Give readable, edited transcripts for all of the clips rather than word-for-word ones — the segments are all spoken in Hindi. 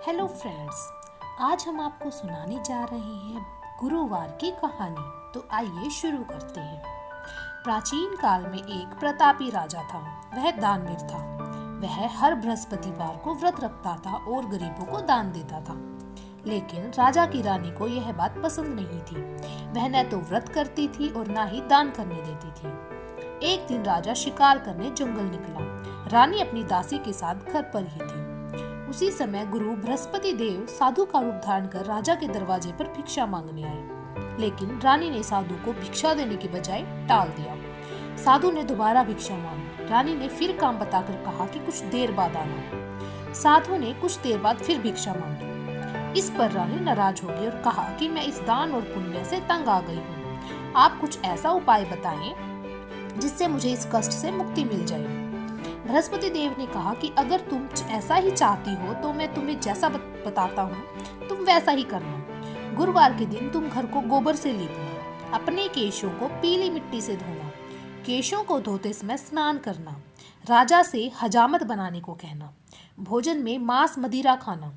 हेलो फ्रेंड्स, आज हम आपको सुनाने जा रहे हैं गुरुवार की कहानी। तो आइए शुरू करते हैं। प्राचीन काल में एक प्रतापी राजा था। वह दानवीर था। वह हर बृहस्पतिवार को व्रत रखता था और गरीबों को दान देता था। लेकिन राजा की रानी को यह बात पसंद नहीं थी। वह न तो व्रत करती थी और न ही दान करने देती थी। एक दिन राजा शिकार करने जंगल निकला। रानी अपनी दासी के साथ घर पर ही थी। उसी समय गुरु बृहस्पति देव साधु का रूप धारण कर राजा के दरवाजे पर भिक्षा मांगने आए। लेकिन रानी ने साधु को भिक्षा देने की बजाय टाल दिया। साधु ने दोबारा भिक्षा मांगी। रानी ने फिर काम बताकर कहा कि कुछ देर बाद आना। साधु ने कुछ देर बाद फिर भिक्षा मांगी। इस पर रानी नाराज हो गई और कहा कि मैं इस दान और पुण्य से तंग आ गई हूँ। आप कुछ ऐसा उपाय बताएं जिससे मुझे इस कष्ट से मुक्ति मिल जाए। बृहस्पति देव ने कहा कि अगर तुम ऐसा ही चाहती हो तो मैं तुम्हें जैसा बताता हूँ तुम वैसा ही करना। गुरुवार के दिन तुम घर को गोबर से लीपना, अपने केशों को पीली मिट्टी से धोना, केशों को धोते समय स्नान करना, राजा से हजामत बनाने को कहना, भोजन में मांस मदिरा खाना,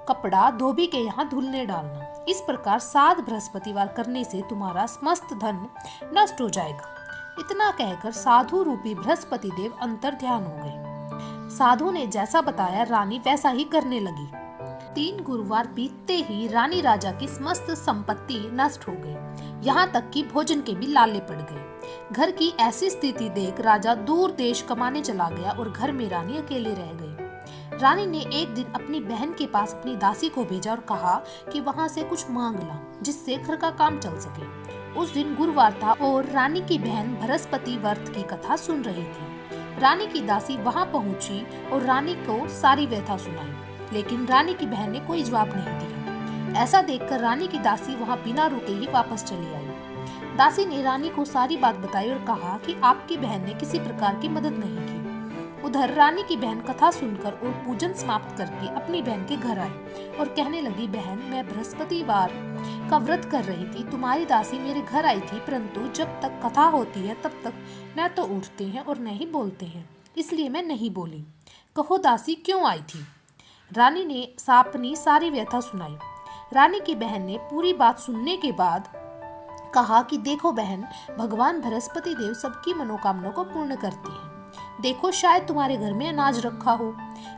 कपड़ा धोबी के यहाँ धुलने डालना। इस प्रकार 7 बृहस्पतिवार करने से तुम्हारा समस्त धन नष्ट हो जाएगा। इतना कहकर साधु रूपी बृहस्पति देव अंतर ध्यान हो गए। साधु ने जैसा बताया रानी वैसा ही करने लगी। 3 गुरुवार बीतते ही रानी राजा की समस्त संपत्ति नष्ट हो गई। यहाँ तक कि भोजन के भी लाले पड़ गए। घर की ऐसी स्थिति देख राजा दूर देश कमाने चला गया और घर में रानी अकेले रह गई। रानी ने एक दिन अपनी बहन के पास अपनी दासी को भेजा और कहा कि वहाँ से कुछ मांग ला जिससे घर का काम चल सके। उस दिन गुरुवार था और रानी की बहन बृहस्पति व्रत की कथा सुन रही थी। रानी की दासी वहां पहुंची और रानी को सारी व्यथा सुनाई, लेकिन रानी की बहन ने कोई जवाब नहीं दिया। ऐसा देखकर रानी की दासी वहां बिना रुके ही वापस चली आई। दासी ने रानी को सारी बात बताई और कहा कि आपकी बहन ने किसी प्रकार की मदद नहीं की। उधर रानी की बहन कथा सुनकर और पूजन समाप्त करके अपनी बहन के घर आई और कहने लगी, बहन, मैं बृहस्पतिवार का व्रत कर रही थी। तुम्हारी दासी मेरे घर आई थी, परंतु जब तक कथा होती है तब तक न तो उठते हैं और न ही बोलते हैं, इसलिए मैं नहीं बोली। कहो दासी, क्यों आई थी? रानी ने अपनी सारी व्यथा सुनाई। रानी की बहन ने पूरी बात सुनने के बाद कहा कि देखो बहन, भगवान बृहस्पति देव सबकी मनोकामना को पूर्ण करते हैं। देखो, शायद तुम्हारे घर में अनाज रखा हो।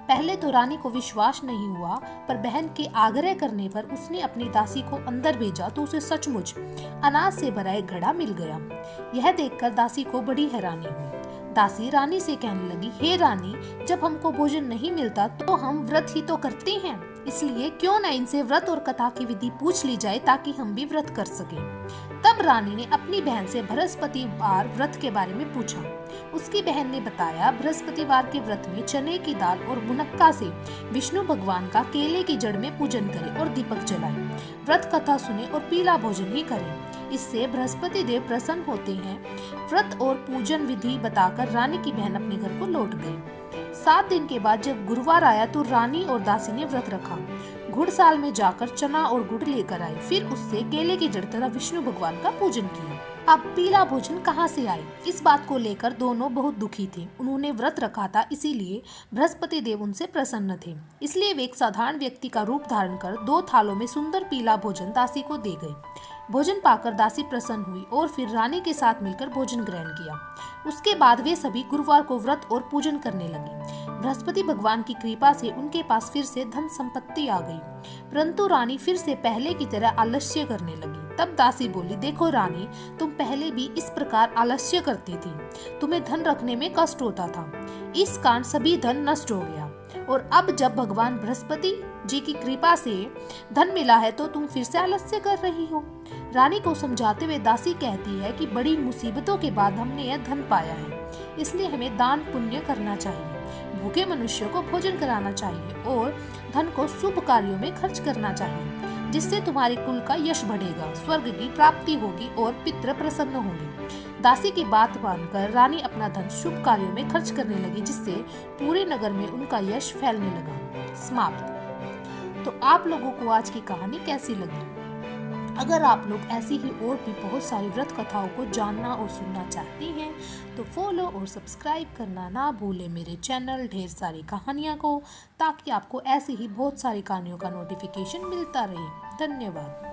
पहले तो रानी को विश्वास नहीं हुआ, पर बहन के आग्रह करने पर उसने अपनी दासी को अंदर भेजा तो उसे सचमुच अनाज से भरा एक घड़ा मिल गया। यह देखकर दासी को बड़ी हैरानी हुई। दासी रानी से कहने लगी, हे रानी, जब हमको भोजन नहीं मिलता तो हम व्रत ही तो करते हैं, इसलिए क्यों न इनसे व्रत और कथा की विधि पूछ ली जाए ताकि हम भी व्रत कर सकें। तब रानी ने अपनी बहन से बृहस्पतिवार व्रत के बारे में पूछा। उसकी बहन ने बताया, बृहस्पतिवार के व्रत में चने की दाल और मुनक्का से विष्णु भगवान का केले की जड़ में पूजन करें और दीपक जलाएं, व्रत कथा सुने और पीला भोजन ही करें। इससे बृहस्पति देव प्रसन्न होते हैं। व्रत और पूजन विधि बताकर रानी की बहन अपने घर को लौट गई। 7 दिन के बाद जब गुरुवार आया तो रानी और दासी ने व्रत रखा। घुड़साल में जाकर चना और गुड़ लेकर आए, फिर उससे केले की जड़ तथा विष्णु भगवान का पूजन किया। अब पीला भोजन कहाँ से आए? इस बात को लेकर दोनों बहुत दुखी थे। उन्होंने व्रत रखा था, इसीलिए बृहस्पति देव उनसे प्रसन्न थे। इसलिए वे एक साधारण व्यक्ति का रूप धारण कर 2 थालों में सुंदर पीला भोजन दासी को दे गए। भोजन पाकर दासी प्रसन्न हुई और फिर रानी के साथ मिलकर भोजन ग्रहण किया। उसके बाद वे सभी गुरुवार को व्रत और पूजन करने लगे। बृहस्पति भगवान की कृपा से उनके पास फिर से धन संपत्ति आ गई, परंतु रानी फिर से पहले की तरह आलस्य करने लगी। तब दासी बोली, देखो रानी, तुम पहले भी इस प्रकार आलस्य करती थी, तुम्हें धन रखने में कष्ट होता था। इस कारण सभी धन नष्ट हो गया और अब जब भगवान बृहस्पति जी की कृपा से धन मिला है तो तुम फिर से आलस्य कर रही हो। रानी को समझाते हुए दासी कहती है कि बड़ी मुसीबतों के बाद हमने यह धन पाया है, इसलिए हमें दान पुण्य करना चाहिए, भूखे मनुष्यों को भोजन कराना चाहिए और धन को शुभ कार्यों में खर्च करना चाहिए, जिससे तुम्हारे कुल का यश बढ़ेगा, स्वर्ग की प्राप्ति होगी और पितृ प्रसन्न होंगे। दासी की बात मानकर रानी अपना धन शुभ कार्यों में खर्च करने लगी, जिससे पूरे नगर में उनका यश फैलने लगा। समाप्त। तो आप लोगों को आज की कहानी कैसी लगी? अगर आप लोग ऐसी ही और भी बहुत सारी व्रत कथाओं को जानना और सुनना चाहते हैं तो फॉलो और सब्सक्राइब करना ना भूलें मेरे चैनल ढेर सारी कहानियाँ को, ताकि आपको ऐसी ही बहुत सारी कहानियों का नोटिफिकेशन मिलता रहे। धन्यवाद।